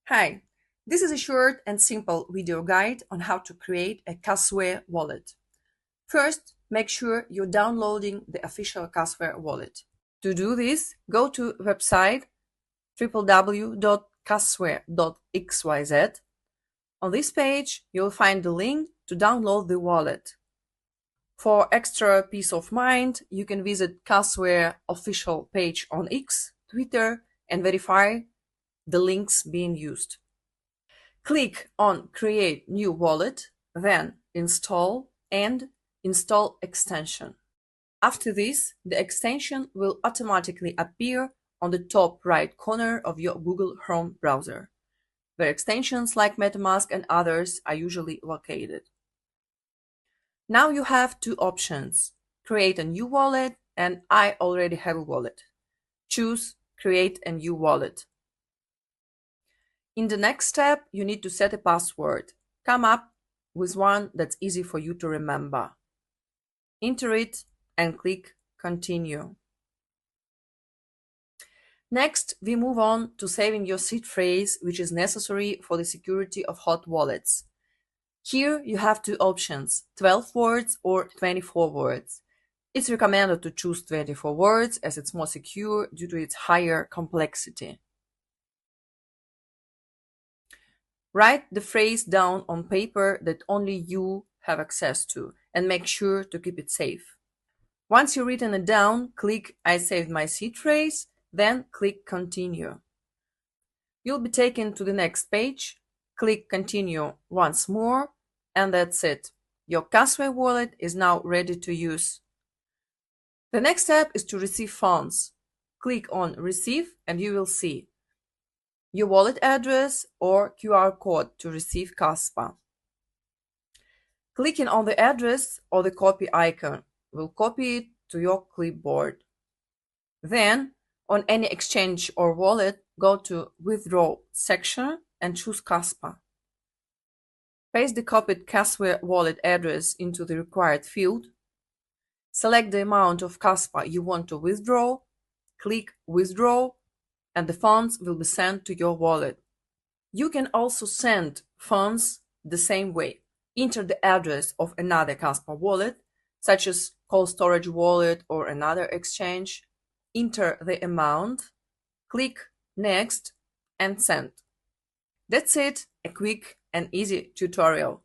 Hi, this is a short and simple video guide on how to create a Kasware wallet. First, make sure you're downloading the official Kasware wallet. To do this, go to website www.kasware.xyz. On this page, you'll find the link to download the wallet. For extra peace of mind, you can visit Kasware official page on X, Twitter, and verify the links being used. Click on Create New Wallet, then Install and Install Extension. After this, the extension will automatically appear on the top right corner of your Google Chrome browser, where extensions like MetaMask and others are usually located. Now you have two options: create a new wallet and I already have a wallet. Choose Create a new wallet. In the next step, you need to set a password. Come up with one that's easy for you to remember. Enter it and click Continue. Next, we move on to saving your seed phrase, which is necessary for the security of hot wallets. Here you have two options, 12 words or 24 words. It's recommended to choose 24 words as it's more secure due to its higher complexity. Write the phrase down on paper that only you have access to and make sure to keep it safe. Once you've written it down, click I saved my seed phrase, then click Continue. You'll be taken to the next page. Click Continue once more, and that's it. Your Kasware wallet is now ready to use. The next step is to receive funds. Click on Receive and you will see your wallet address or QR code to receive Kaspa. Clicking on the address or the copy icon will copy it to your clipboard. Then, on any exchange or wallet, go to Withdraw section and choose Kaspa. Paste the copied Kasware wallet address into the required field. Select the amount of Kaspa you want to withdraw, click Withdraw, and the funds will be sent to your wallet. You can also send funds the same way. Enter the address of another Kaspa wallet, such as Cold Storage Wallet or another exchange. Enter the amount, click Next, and send. That's it, a quick and easy tutorial.